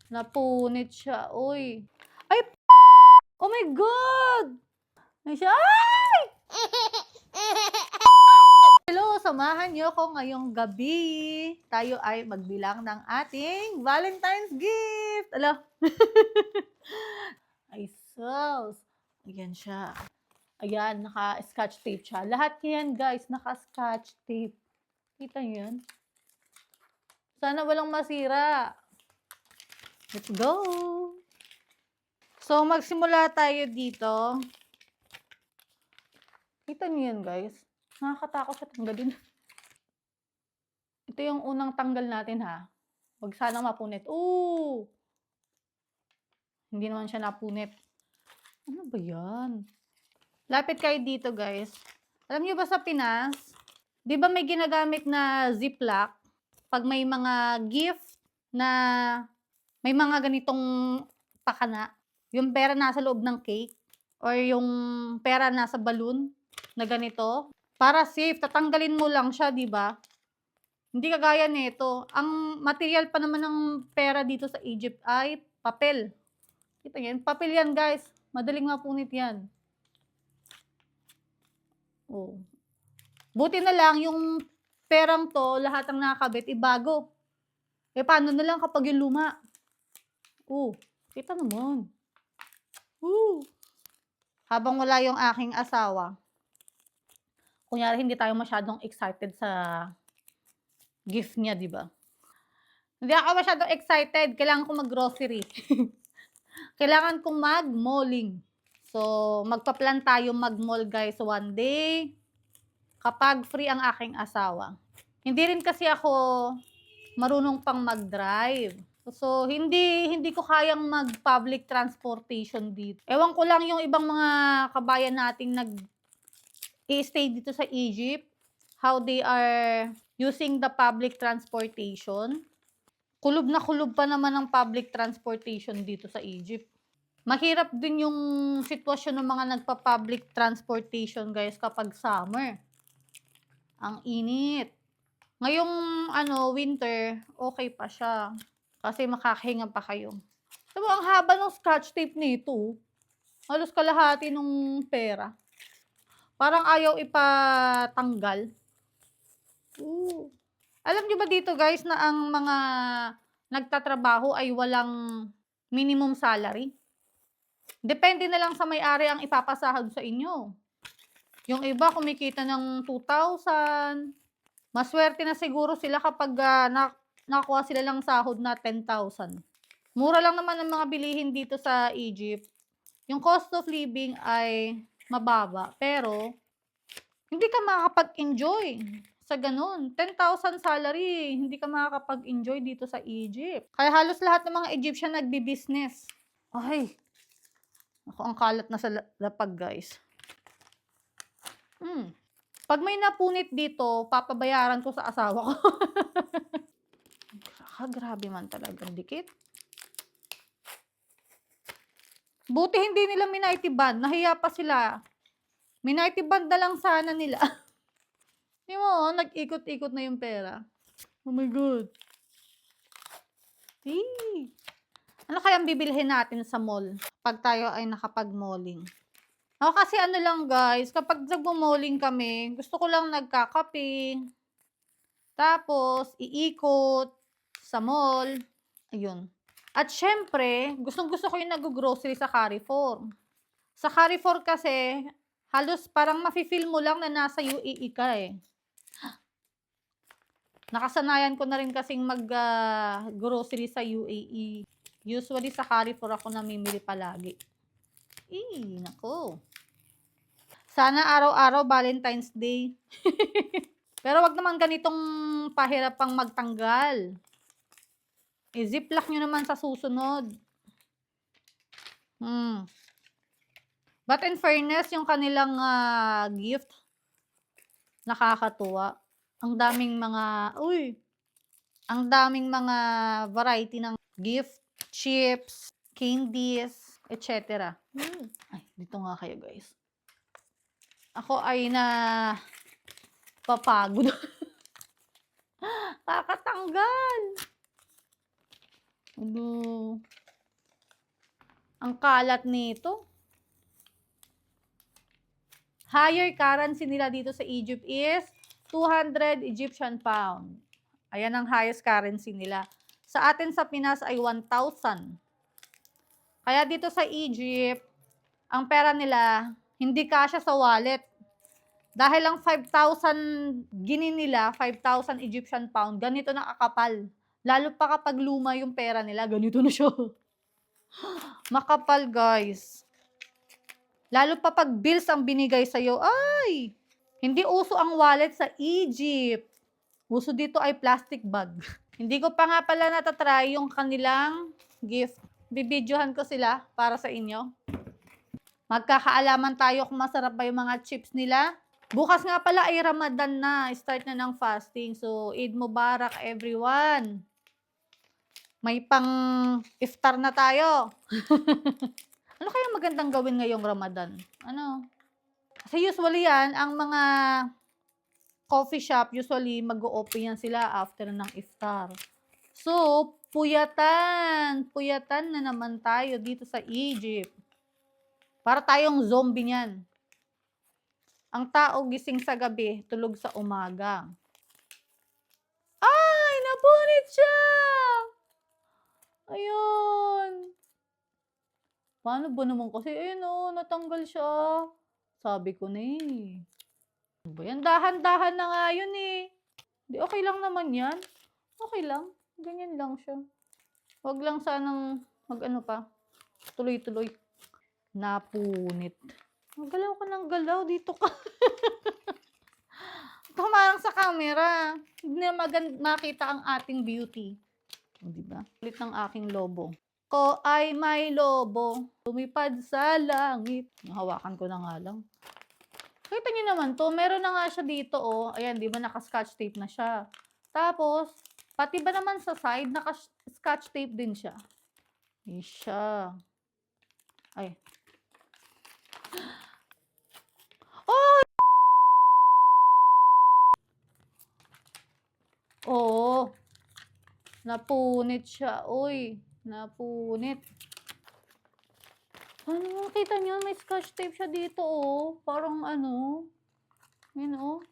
Napunit siya, uy. Ay, oh my God! Ay siya, ay! Hello, samahan niyo ko ngayong gabi. Tayo ay magbilang ng ating Valentine's gift. Alo. Ay, sus. Ayan siya. Ayan, naka-scotch tape siya. Lahat yan, guys, naka-scotch tape. Kita niyo yan? Sana walang masira. Let's go! So, magsimula tayo dito. Kita niyo yan, guys? Nakakatakot siya tanggalin. Ito yung unang tanggal natin, ha? Huwag sana mapunit. Ooh! Hindi naman siya napunit. Ano ba yan? Lapit kayo dito, guys. Alam niyo ba sa Pinas, di ba may ginagamit na ziplock pag may mga gift na may mga ganitong pakana? Yung pera nasa loob ng cake or yung pera nasa balloon na ganito. Para safe, tatanggalin mo lang siya, di ba? Hindi kagaya nito. Ang material pa naman ng pera dito sa Egypt ay papel. Kita yan? Papel yan, guys. Madaling mapunit yan. Oh. Buti na lang yung perang to, lahat ng nakakabit, ibago. Eh, paano na lang kapag yung luma? Oh, kita naman. Habang wala yung aking asawa, kunyari hindi tayo masyadong excited sa gift niya, di ba? Hindi ako masyadong excited. Kailangan ko mag-grocery. Kailangan kong mag-malling. So, magpa-plan tayo mag-mall, guys, one day. Kapag free ang aking asawa. Hindi rin kasi ako marunong pang mag-drive. So, hindi ko kayang mag-public transportation dito. Ewan ko lang yung ibang mga kabayan nating nag-i-stay dito sa Egypt, how they are using the public transportation. Kulob na kulob pa naman ang public transportation dito sa Egypt. Mahirap din yung sitwasyon ng mga nagpa-public transportation, guys, kapag summer. Ang init. Ngayong winter, okay pa siya. Kasi makakahinga pa kayo. Diba, ang haba ng scotch tape nito. Halos kalahati ng pera. Parang ayaw ipatanggal. Ooh. Alam niyo ba dito, guys, na ang mga nagtatrabaho ay walang minimum salary? Depende na lang sa may-ari ang ipapasahod sa inyo. Yung iba kumikita ng 2,000. Maswerte na siguro sila kapag nakuha sila lang sahod na 10,000. Mura lang naman ang mga bilihin dito sa Egypt. Yung cost of living ay mababa, pero hindi ka makakapag-enjoy sa ganun. 10,000 salary, hindi ka makakapag-enjoy dito sa Egypt. Kaya halos lahat ng mga Egyptian nagbi-business. Ay, ako ang kalat na sa lapag, guys. Pag may napunit dito, papabayaran ko sa asawa ko. Grabe man talaga, dikit. Buti hindi nila minayti band, nahiya pa sila. Minayti band na lang sana nila. Di mo, nag-ikot-ikot na yung pera. Oh my God. Ano kayang bibilhin natin sa mall pag tayo ay nakapag-malling? Ako kasi lang, guys, kapag nag-malling kami, gusto ko lang nagkakape, tapos iikot sa mall, ayun. At syempre, gustong-gusto ko yung nag-grocery sa Carrefour. Sa Carrefour kasi, halos parang mafe-feel mo lang na nasa UAE ka eh. Nakasanayan ko na rin kasing mag-grocery sa UAE. Usually sa Carrefour ako namimili palagi. Nako. Sana araw-araw Valentine's Day. Pero wag naman ganitong pahirapang magtanggal. I-ziplock nyo naman sa susunod. But in fairness, yung kanilang gift, nakakatuwa. Ang daming mga variety ng gift, chips, candies, etc. Ay, dito nga kayo, guys. Ako ay papagod. Kakatanggal. Ano, ang kalat nito. Higher currency nila dito sa Egypt is 200 Egyptian pound. Ayan ang highest currency nila. Sa atin sa Pinas ay 1,000. Kaya dito sa Egypt, ang pera nila hindi kasya sa wallet. Dahil ang 5,000 gini nila, 5,000 Egyptian pound, ganito na kakapal. Lalo pa kapag luma yung pera nila, ganito na siya. Makapal, guys. Lalo pa pag bills ang binigay sa'yo, ay! Hindi uso ang wallet sa Egypt. Uso dito ay plastic bag. Hindi ko pa nga pala natatry yung kanilang gift. Bibidyohan ko sila para sa inyo. Magkakaalaman tayo kung masarap ba yung mga chips nila. Bukas nga pala ay Ramadan na. Start na ng fasting. So, Eid Mubarak everyone. May pang iftar na tayo. Ano kaya magandang gawin ngayong Ramadan? Ano? Kasi usually yan, ang mga coffee shop, usually mag-o-open yan sila after ng iftar. So, puyatan. Puyatan na naman tayo dito sa Egypt. Para tayong zombie niyan. Ang tao gising sa gabi, tulog sa umaga. Ay, napunit siya! Ayun. Paano ba naman kasi? Ayun o, natanggal siya. Sabi ko na eh. Ano ba yan? Dahan-dahan na nga yun eh. Di okay lang naman yan. Okay lang. Ganyan lang siya. Huwag lang sanang mag-ano pa. Tuloy-tuloy. Napunit. Galaw ka ng galaw. Dito ka. Tumarang sa camera. Hindi na makita ang ating beauty. O, diba? Ulit ng aking lobo. Ko ay may lobo, lumipad sa langit. Hawakan ko na nga lang. Kita niyo naman to, meron na nga siya dito, oh. Ayan, di ba naka-scotch tape na siya. Tapos, pati ba naman sa side, naka-scotch tape din siya. Ay siya. Ay. Oh! Oo. Napunit siya, uy. Napunit. Ano, kita niyo, may scotch tape siya dito, oh. Parang ano. Yun, oh.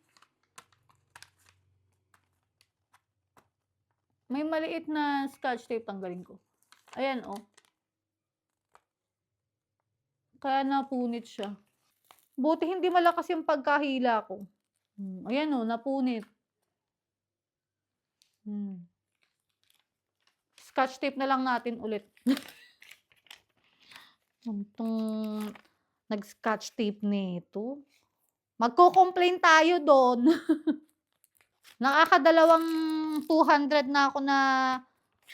May maliit na scotch tape, tanggalin ko. Ayan, oh. Kaya napunit siya. Buti hindi malakas yung pagkahila ko. Ayan, oh, napunit. Scotch tape na lang natin ulit. Itong nag-scotch tape nito. Magko-complain tayo doon. Nakakadalawang 200 na ako na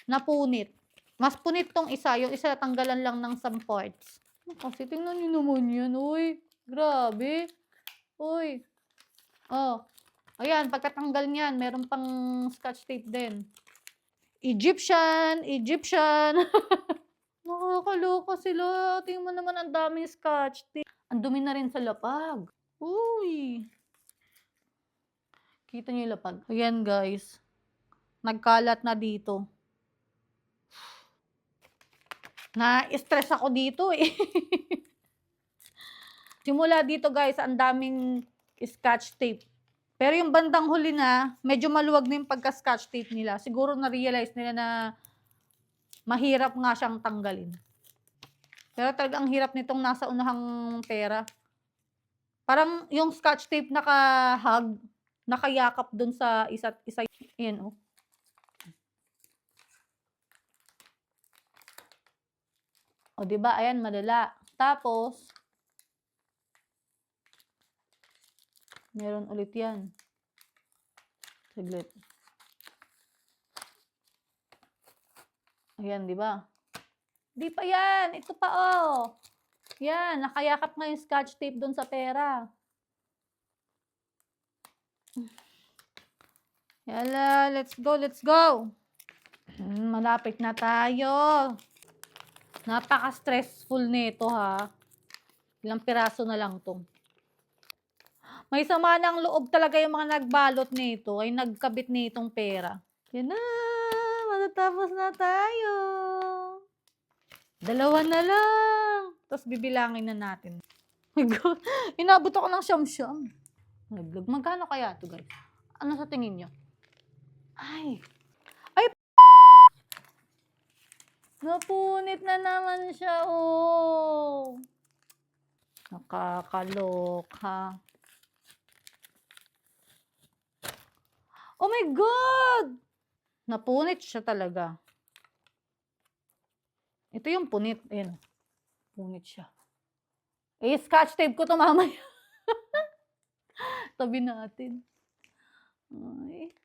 napunit. Mas punit tong isa. Yung isa tanggalan lang ng some parts. Kasi tingnan nyo naman yan. Uy, grabe. Uy. Oh. Ayan, pagkatanggal niyan, meron pang scotch tape din. Egyptian. Nakakaloka sila. Tingnan mo naman ang daming scotch tape. Ang dumi na rin sa lapag. Uy. Kita niyo yung lapag. Ayan guys. Nagkalat na dito. Na-stress ako dito eh. Simula dito guys, ang daming scotch tape. Pero yung bandang huli na, medyo maluwag na yung pagka-scotch tape nila. Siguro na-realize nila na mahirap nga siyang tanggalin. Pero talagang hirap nitong nasa unahang pera. Parang yung scotch tape naka-hug, nakayakap dun sa isa't isa. Yan, oh. O, diba? Ayan, madala. Tapos, meron ulit yan. Saglit. Ayan, di ba? Di pa yan. Ito pa, oh. Yan, nakayakap nga yung scotch tape doon sa pera. Yala, let's go, let's go. Malapit na tayo. Napaka-stressful nito, ha. Ilang piraso na lang to. May sama ng loob talaga yung mga nagbalot nito ay nagkabit nitong pera. Yan na, Tapos na tayo. 2 na lang. Tapos bibilangin na natin. My God, inabot ako ng siyam-siyam. Nag-vlog. Magkano kaya ito, guys? Ano sa tingin nyo? Ay! Napunit na naman siya, oh! Nakakaloka. Oh my God! Napunit siya talaga. Ito yung punit. Ayan. Punit siya. Eh, scotch tape ko to mamaya. Tabi natin. Ay.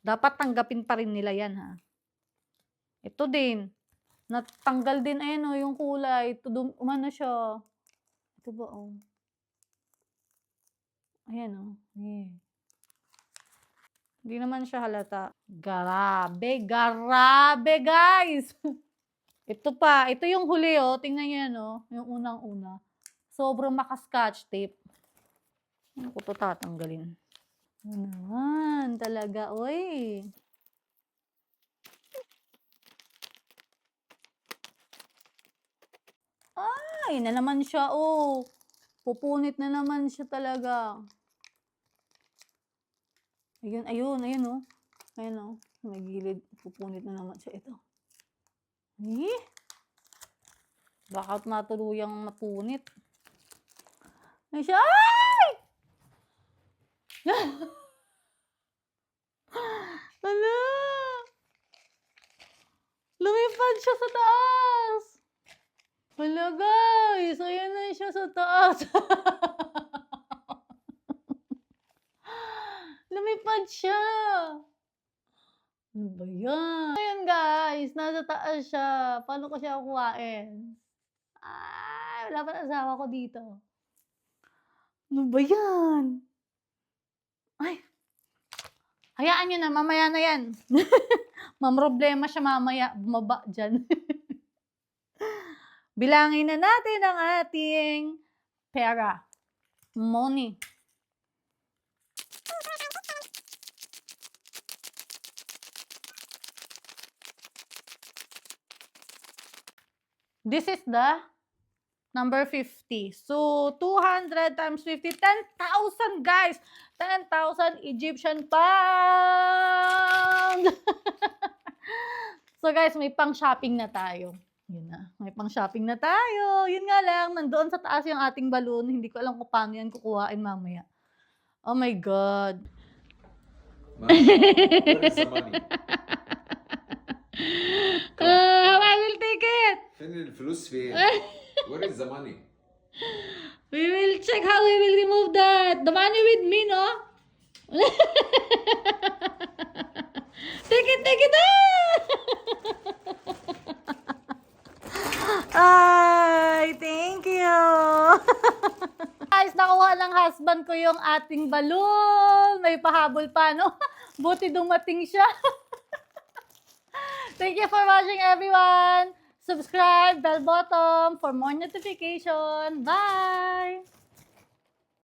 Dapat tanggapin pa rin nila yan, ha? Ito din. Natanggal din, ayan, oh, yung kulay. Ito, umano siya. Ito ba, oh? Ayan, oh. Yeah. Hindi naman siya halata. Grabe, grabe, guys! Ito pa. Ito yung huli, oh. Tingnan nyo yan, oh. Yung unang-una. Sobrang maka-scotch tape. Ano ko ito tatanggalin? Ano naman, talaga, oy. Ay, na naman siya, oh. Pupunit na naman siya talaga. Ayun, ayun, ayun, oh. Ayun, oh. May gilid. Pupunit na naman siya. Ito. Eh? Baka matuluyang mapunit. Ay, siya. Ay! Ala! Lumipad siya sa taas! Hala, guys! Ayan na siya sa taas! Lumipad siya! Ano ba yan? Ayan, guys! Nasa taas siya. Paano ko siya kukuhain? Ay! Wala pa asawa ko dito. Ano ba yan? Ay! Hayaan nyo na, mamaya na yan. Mamroblema siya mamaya, bumaba dyan. Bilangin na natin ang ating pera. Money. This is the number 50. So, 200 times 50, 10,000, guys. 10,000 Egyptian pound. So, guys, may pang-shopping na tayo. Yun na. May pang-shopping na tayo. Yun nga lang, nandoon sa taas yung ating balloon. Hindi ko alam kung paano yan kukuhain mamaya. Oh my God. Where is the money? I will take it. فين الفلوس فين? Where is the money? We will check how we will remove that. The money with me, no? Take it, take it! Ay, thank you. Guys, nakuha ng husband ko yung ating balloon. May pahabol pa, no? Buti dumating siya. Thank you for watching, everyone. Subscribe, bell button for more notification. Bye!